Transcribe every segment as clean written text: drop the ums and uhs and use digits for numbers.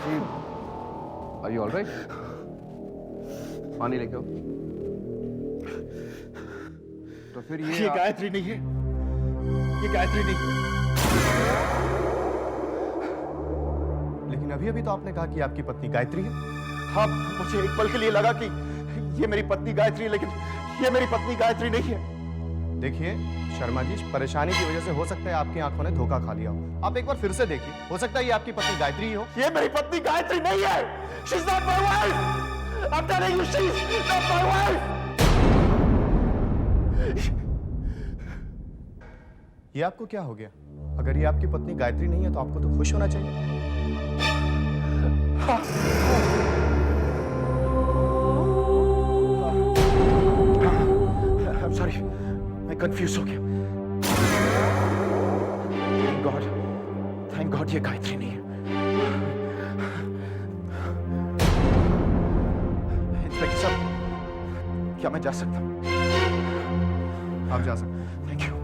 Ji, are you alright? पानी लेके आओ। तो फिर ये गायत्री नहीं है, ये गायत्री नहीं है। लेकिन अभी अभी तो आपने कहा कि आपकी पत्नी गायत्री है। हाँ, मुझे एक पल के लिए लगा कि ये मेरी पत्नी गायत्री है, लेकिन ये मेरी पत्नी गायत्री नहीं है। देखिए शर्मा जी, परेशानी की वजह से हो सकता है आपकी आंखों ने धोखा खा लिया हो। आप एक बार फिर से देखिए, हो सकता है ये आपकी पत्नी गायत्री ही हो। ये मेरी पत्नी गायत्री नहीं है। She's not my wife. I'm telling you, she's not my wife. ये आपको क्या हो गया? अगर ये आपकी पत्नी गायत्री नहीं है तो आपको तो खुश होना चाहिए। I'm sorry, मैं कंफ्यूज हो गया। Thank God ये गायत्री नहीं है। इंस्पेक्टर साहब, क्या मैं जा सकता हूँ? आप जा सकते हैं। Thank you.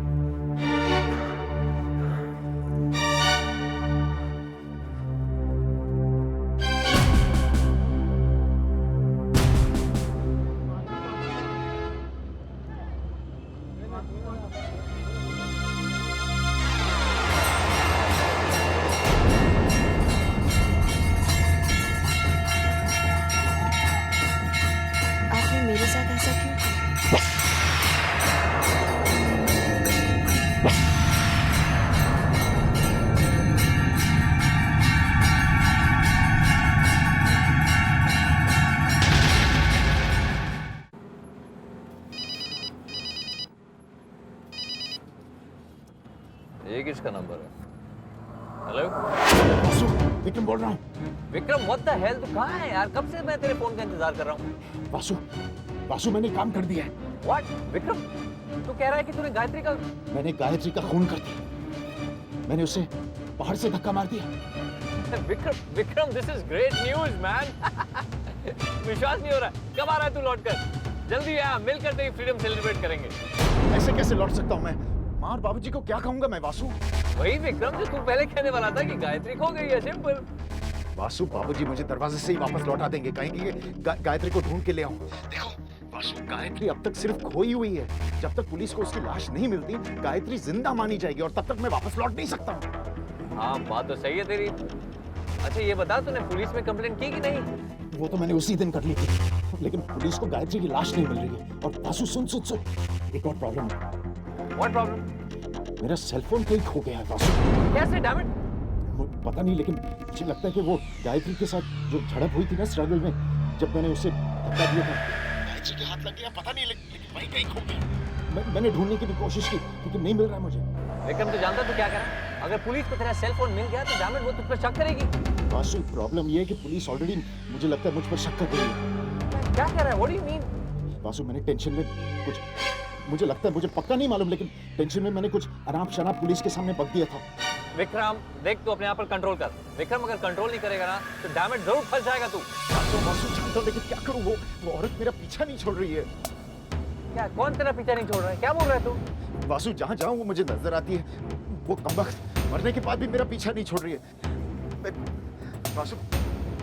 आपने मेरे साथ ऐसा क्यों किया? ये किसका नंबर है? हेलो वासु, विक्रम बोल रहा हूँ। विक्रम, व्हाट द हेल, तू कहाँ है यार? कब से मैं तेरे फोन का इंतजार कर रहा हूँ। वासु मैंने काम कर दिया है। व्हाट विक्रम, तू कह रहा है कि तूने गायत्री का मैंने गायत्री का खून कर दिया। मैंने उसे पहाड़ से धक्का मार दिया। Vikram, this is great news man. विश्वास नहीं हो रहा। कब आ रहा है तू लौट कर? जल्दी आ, मिलकर तेरी फ्रीडम सेलिब्रेट करेंगे। ऐसे कैसे लौट सकता हूँ मैं? माँ और बाबूजी को क्या कहूंगा मैं वासु? वही विक्रम जो तू पहले कहने वाला था कि गायत्री खो गई है, सिंपल। वासु, बाबूजी मुझे दरवाजे से ही वापस लौटा देंगे, कहेंगे कि गायत्री को ढूंढ के ले आऊं। देखो वासु, गायत्री अब तक सिर्फ खोई हुई है। जब तक पुलिस को उसकी लाश नहीं मिलती, गायत्री जिंदा मानी जाएगी और तब तक मैं वापस लौट नहीं सकता हूँ। हाँ, बात तो सही है तेरी। अच्छा ये बता, तूने पुलिस में कंप्लेंट की कि नहीं? वो तो मैंने उसी दिन कर ली थी, लेकिन पुलिस को गायत्री की लाश नहीं मिल रही है। और वासु सुन, एक और प्रॉब्लम है। What problem? मेरा सेलफोन कहीं खो गया है वासु। कैसे? Damn it. पता नहीं, लेकिन मुझे लगता है कि वो गायत्री के साथ जो झड़प हुई थी ना स्ट्रगल में, जब मैंने उसे धक्का दिया था, गायत्री के हाथ लग गया। पता नहीं, लेकिन वहीं कहीं खो गया। मैंने ढूंढने की भी कोशिश की, लेकिन नहीं मिल रहा मुझे। विक्रम, तू जानता तू क्या करा? अगर पुलिस को तेरा सेल फोन मिल गया तो डैम इट, वो तुझ पर शक करेगी। वासु, प्रॉब्लम ये है कि पुलिस ऑलरेडी मुझे लगता है मुझ पर शक कर रही है। क्या कह रहा है? What do you mean? Vasu, मैंने टेंशन में कुछ, मुझे लगता है, मुझे पक्का नहीं मालूम, लेकिन टेंशन में मैंने कुछ अनाप शनाप पुलिस के सामने बक दिया था। विक्रम देख, तू अपने आप पर कंट्रोल कर। विक्रम, अगर कंट्रोल नहीं करेगा ना तो डैम इट जरूर फंस जाएगा तू। वासु जानता हूं, लेकिन क्या करूं? वो औरत मेरा पीछा नहीं छोड़ रही है। क्या? कौन तेरा पीछा नहीं छोड़ रहा है? क्या बोल रहा है तू? वासु, जहां जाऊं वो मुझे नजर आती है। वो कमबख्त मरने के बाद भी मेरा पीछा नहीं छोड़ रही है। वासु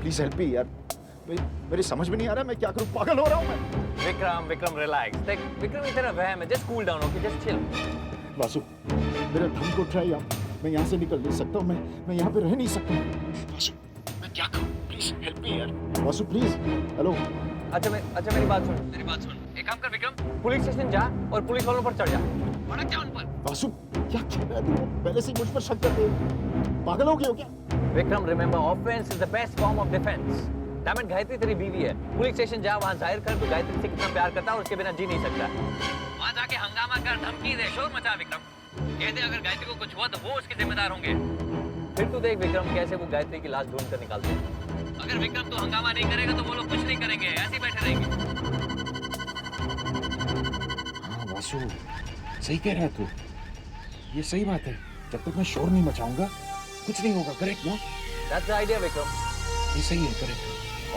प्लीज हेल्प मी यार। मेरी समझ में नहीं आ रहा मैं क्या करूं, पागल हो रहा हूं मैं। विक्रम रिलैक्स। देख विक्रम, ये तेरा वहम है, just cool down, okay, just chill. Vasu, मेरा धम को ट्राई यार, मैं यहाँ से निकल नहीं सकता हूँ, मैं यहाँ पे रह नहीं सकता हूँ। वासु, मैं क्या करूँ? प्लीज हेल्प मी यार। वासु प्लीज। हेलो। अच्छा मेरी बात सुन। एक काम कर विक्रम, पुलिस स्टेशन जा और पुलिस वालों पर चढ़ जा। भड़क जा उन पर। वासु क्या कह रहा है तू? पहले से ही मुझ पर शक करते हैं। पागल हो गए हो क्या? Vikram, remember, offence is the best form of defence. Damn it, Gayatri तेरी बीवी है। पुलिस स्टेशन जा, वहाँ जाहिर कर तू गायत्री से कितना प्यार करता है और उसके बिना जी नहीं सकता। वहाँ जाके हंगामा कर, धमकी दे, शोर मचा विक्रम। कह दे अगर गायत्री को कुछ हुआ तो वो उसके जिम्मेदार होंगे। फिर तू देख विक्रम कैसे वो गायत्री की लाश ढूंढ कर निकालते हैं। अगर विक्रम तू हंगामा नहीं करेगा तो वो लोग कुछ नहीं करेंगे, ऐसे ही बैठे रहेंगे। हाँ वासु, सही कह रहा है तू। ये सही बात है, जब तक मैं शोर नहीं मचाऊंगा कुछ नहीं होगा। करेक्ट ना? That's the idea Vikram. ये सही है, correct.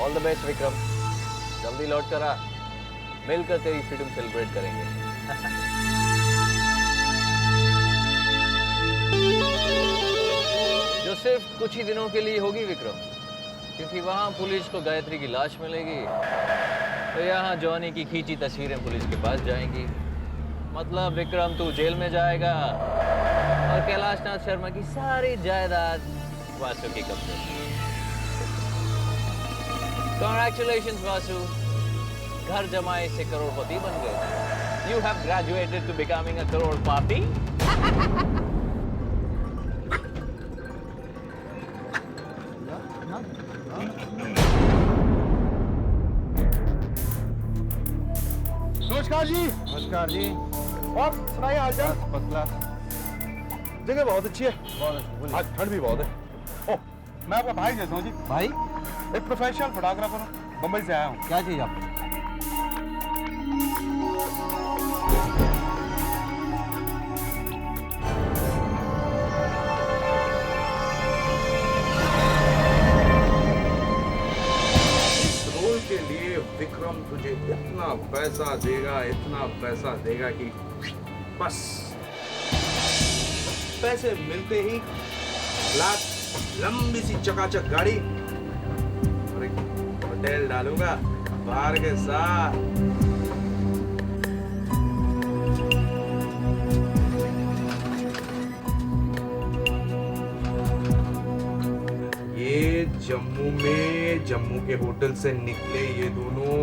All the best Vikram, जल्दी लौट कर आ, मिलकर तेरी फ्रीडम सेलिब्रेट करेंगे। जो सिर्फ कुछ ही दिनों के लिए होगी विक्रम। क्योंकि वहाँ पुलिस को गायत्री की लाश मिलेगी, तो यहाँ जॉनी की खींची तस्वीरें पुलिस के पास जाएंगी। मतलब विक्रम तू जेल में जाएगा और कैलाश नाथ शर्मा की सारी जायदाद वासु के कब्जे में। Congratulations वासु, घर जमाए से करोड़पति बन गए। You have graduated to becoming a crorepati. नमस्कार जी। नमस्कार जी। और सुनाइए हालचाल। First class. जगह बहुत अच्छी है, बहुत अच्छा, बोलिए। आज ठंड भी बहुत है। ओह, मैं आपका भाई जैसा हूँ जी। भाई एक प्रोफेशनल फोटोग्राफर हूँ, मुंबई से आया हूँ। क्या चाहिए आपको? रोल के लिए विक्रम तुझे इतना पैसा देगा कि बस पैसे मिलते ही लाख लंबी सी चकाचक गाड़ी और एक होटल डालूंगा बाहर के साथ। ये जम्मू के होटल से निकले, ये दोनों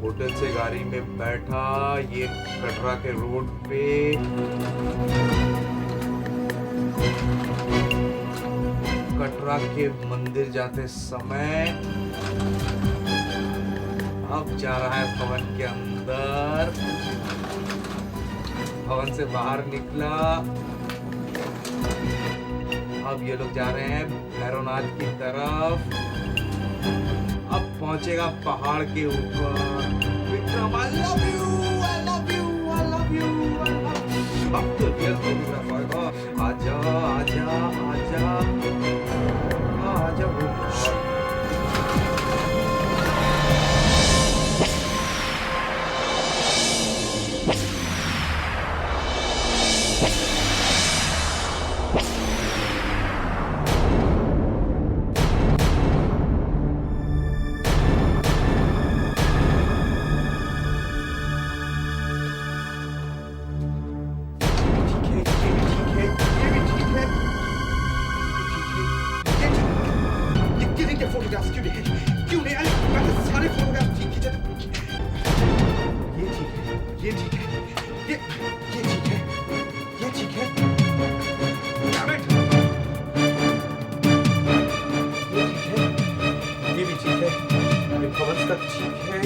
होटल से गाड़ी में बैठा, ये कटरा के रोड पे कटरा के मंदिर जाते समय अब जा रहा है भवन के अंदर। भवन से बाहर निकला, अब ये लोग जा रहे हैं भैरवनाथ की तरफ। अब पहुंचेगा पहाड़ के ऊपर। Vikram, I love you, I love you, I love you, I love you। अब तो रियल फोटोग्राफ आएगा। आजा आजा आजा आजा वो।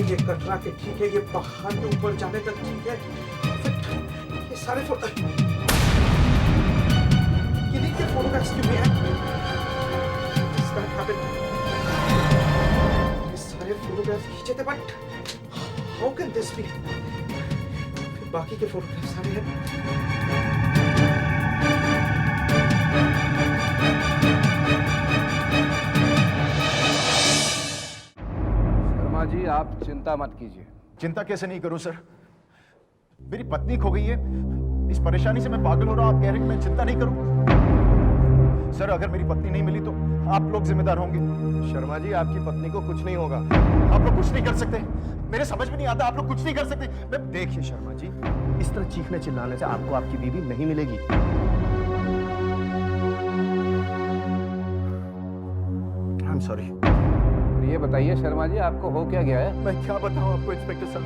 ये कटरा के ठीक है, ये पहाड़ के ऊपर जाने तक ठीक है, ये सारे फोटो फोटोग्राफ्स क्यों हैं? ये सारे फोटोग्राफ्स खींचे थे, but how can this be? बाकी के फोटोग्राफ्स सारे हैं। जी आप चिंता मत कीजिए। चिंता कैसे नहीं करूं सर? मेरी पत्नी खो गई है, इस परेशानी से मैं पागल हो रहा हूं। आप कह रहे हैं कि मैं चिंता नहीं करूं? सर अगर मेरी पत्नी नहीं मिली तो आप लोग जिम्मेदार होंगे। शर्मा जी, आपकी पत्नी को कुछ नहीं होगा। आप लोग कुछ नहीं कर सकते, मेरे समझ में नहीं आता। आप लोग कुछ नहीं कर सकते। मैं देखिए शर्मा जी, इस तरह चीखने चिल्लाने से आपको आपकी बीवी नहीं मिलेगी। I am sorry. ये बताइए शर्मा जी, आपको हो क्या गया है? मैं क्या बताऊं आपको इंस्पेक्टर साहब,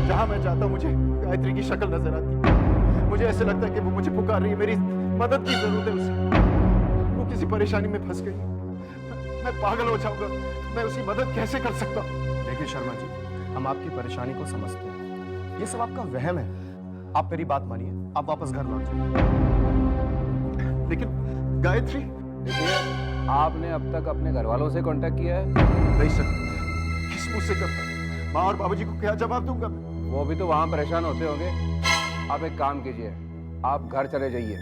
जहां मैं जाता हूं मुझे गायत्री की शक्ल नजर आती है। मुझे ऐसे लगता है कि वो मुझे पुकार रही है, मेरी मदद की जरूरत है उसे। वो किसी परेशानी में फंस गई, मैं पागल हो जाऊंगा। मैं उसकी मदद कैसे कर सकता हूं? देखिए शर्मा जी, हम आपकी परेशानी को समझते हैं, ये सब आपका वहम है। आप मेरी बात मानिए, आप वापस घर लौट जाइए। लेकिन गायत्री। देखिए, आपने अब तक अपने घर वालों से कांटेक्ट किया है? नहीं सर, किस मुंह से करता? माँ और बाबूजी को क्या जवाब दूंगा? वो भी तो वहाँ परेशान होते होंगे। आप एक काम कीजिए, आप घर चले जाइए।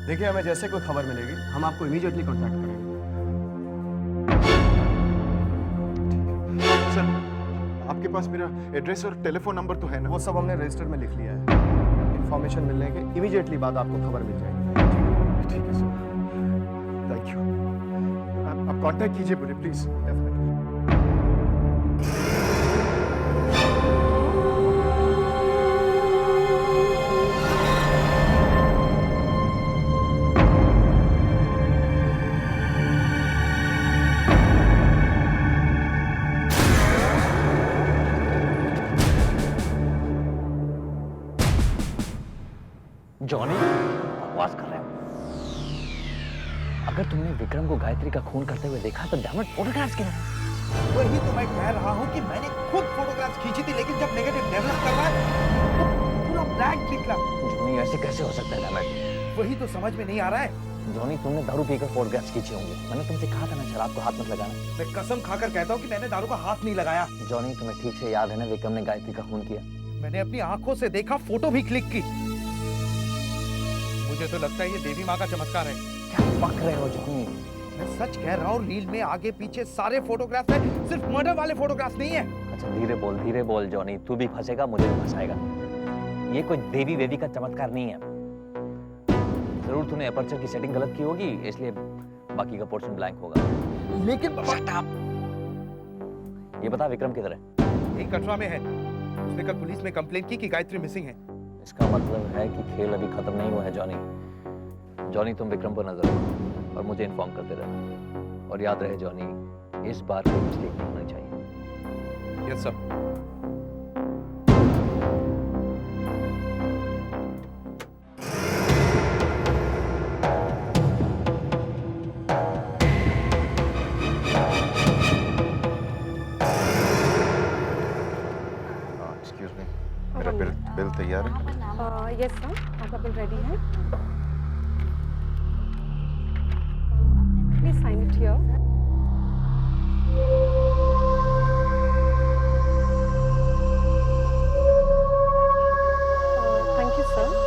देखिए, हमें जैसे कोई खबर मिलेगी हम आपको इमीडिएटली कांटेक्ट करेंगे। सर, आपके पास मेरा एड्रेस और टेलीफोन नंबर तो है ना? वो सब हमने रजिस्टर में लिख लिया है। इंफॉर्मेशन मिलने के इमीडिएटली बाद आपको खबर मिल जाएगी। ठीक है सर, थैंक यू। आप कांटेक्ट कीजिए मुझे प्लीज। जॉनी बकवास कर रहे हो। अगर तुमने विक्रम को गायत्री का खून करते हुए देखा तो डायमंड फोटोग्राफ्स क्यों? वही तो मैं कह रहा हूँ कि मैंने खुद फोटोग्राफ्स खींची थी, लेकिन जब नेगेटिव डेवलप करवाया तो पूरा ब्लैंक निकला। जॉनी ऐसे कैसे हो सकता है डायमंड? वही तो समझ में नहीं आ रहा है। जॉनी तुमने दारू पीकर फोटोग्राफ्स खींचे होंगे। मैंने तुमसे कहा था ना शराब को हाथ मत लगाना। मैं कसम खाकर कहता हूँ कि मैंने दारू का हाथ नहीं लगाया। जॉनी तुम्हें ठीक से याद है ना विक्रम ने गायत्री का खून किया? मैंने अपनी आंखों से देखा, फोटो भी क्लिक की। मुझे तो लगता है ये देवी माँ का चमत्कार है। क्या बक रहे हो जॉनी? मैं सच कह रहा हूँ, रील में आगे पीछे सारे फोटोग्राफ्स हैं, सिर्फ मर्डर वाले फोटोग्राफ्स नहीं है। अच्छा धीरे बोल जॉनी, तू भी फंसेगा मुझे भी फंसाएगा। ये कोई देवी वेवी का चमत्कार नहीं है। जरूर तूने अपर्चर की सेटिंग गलत की होगी, इसलिए बाकी का पोर्शन ब्लैंक होगा। लेकिन ये बता विक्रम किधर है? यही कटरा में है। उसने कल पुलिस में कंप्लेंट की कि गायत्री मिसिंग है। इसका मतलब है कि खेल अभी खत्म नहीं हुआ है जॉनी। जॉनी तुम विक्रम पर नजर रखो और मुझे इन्फॉर्म करते रहना। और याद रहे जॉनी, इस बार कोई मिस्टेक नहीं होनी चाहिए। Yes sir. एक्सक्यूज मी, मेरा बिल तैयार है? यस सर, आपका बिल रेडी है। Please sign it here. Thank you sir.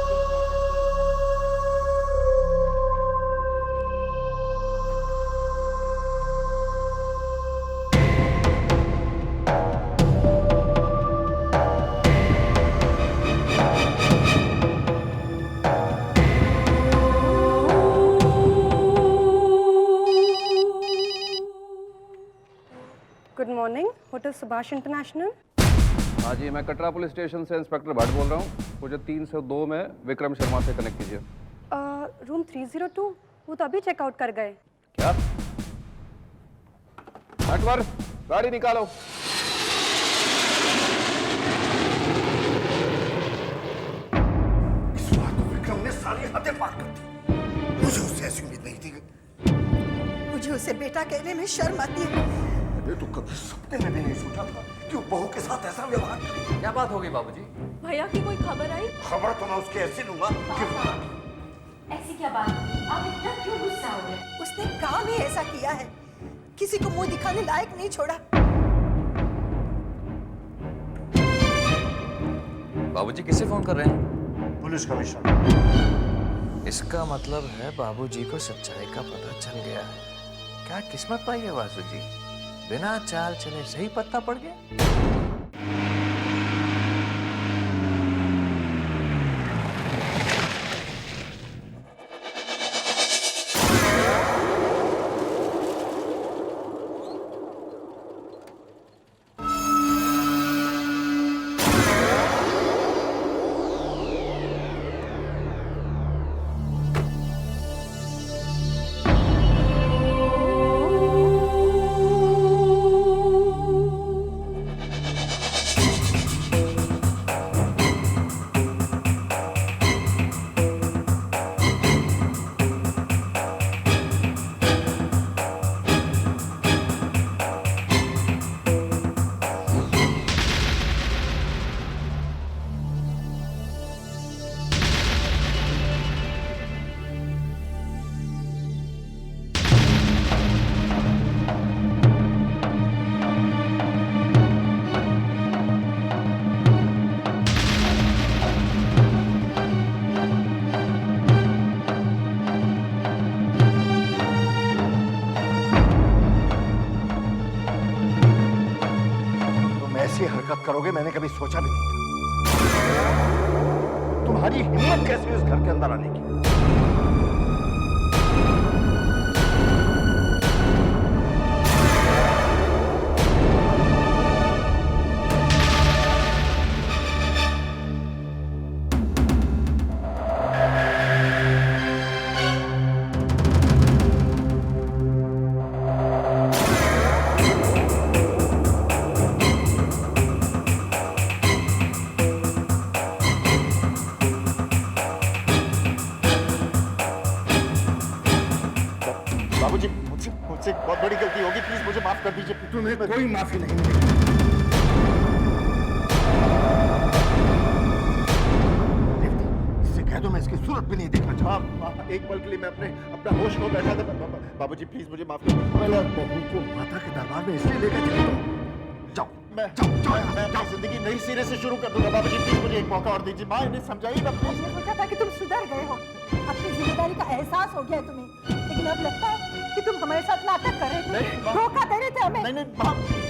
Good morning, hotel Subhash international. हाँ जी, मैं कटरा पुलिस स्टेशन से इंस्पेक्टर भट्ट बोल रहा हूँ। मुझे 302 में विक्रम शर्मा से कनेक्ट कीजिए। रूम 302, वो तो अभी चेकआउट कर गए। क्या? अकबर, गाड़ी निकालो। इस बार तो विक्रम ने सारी हदें पार कर दी। मुझे उससे ऐसी उम्मीद नहीं थी। मुझे उसे बेटा कहने में शर्म आती है। मैंने तो कभी सपने में भी नहीं सोचा था कि वो बहू के साथ ऐसा व्यवहार करे। क्या बात हो गई बाबूजी? भैया की कोई खबर आई? खबर तो मैं उसके ऐसी लूंगा कि ऐसी क्या बात? आप इतना क्यों गुस्सा हो रहे? उसने काम ही ऐसा किया है, किसी को मुंह दिखाने लायक नहीं छोड़ा। बाबूजी किसे फोन कर रहे हैं? Police commissioner. इसका मतलब है बाबूजी को सच्चाई का पता चल गया है। क्या किस्मत पाई है वासु जी, बिना चाल चले सही पत्ता पड़ गया। ऐसी हरकत करोगे मैंने कभी सोचा भी नहीं था। तुम्हारी हिम्मत कैसी है इस घर के अंदर आने की? मुझसे बहुत बड़ी गलती होगी, प्लीज मुझे माफ कर दीजिए। तुम्हें कोई माफी नहीं मिलेगी। इससे कह दो मैं इसकी सूरत भी नहीं देखना चाहता। एक पल के लिए मैं अपना होश खो बैठा था। बाबूजी प्लीज मुझे माफ कर दीजिए। पहले बहू को माता के दरबार में इसलिए लेकर चले जाओ। मैं अपनी जिंदगी नई सिरे से शुरू कर दूंगा। बाबूजी प्लीज मुझे एक मौका और दीजिए। माँ इन्हें समझाइए ना प्लीज। हमने सोचा था कि तुम सुधर गए हो, अपनी जिम्मेदारी का एहसास हो गया है तुम्हें, लेकिन अब लगता है कि तुम हमारे साथ नाटक कर रहे थे, धोखा दे रहे थे हमें। नहीं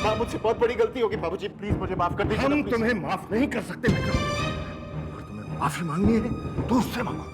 माँ मुझसे बहुत बड़ी गलती होगी। बाबूजी प्लीज मुझे माफ कर दीजिए। हम तुम्हें माफ नहीं कर सकते विक्रम। अगर तुम्हें माफी मांगनी है तो उससे मांगो।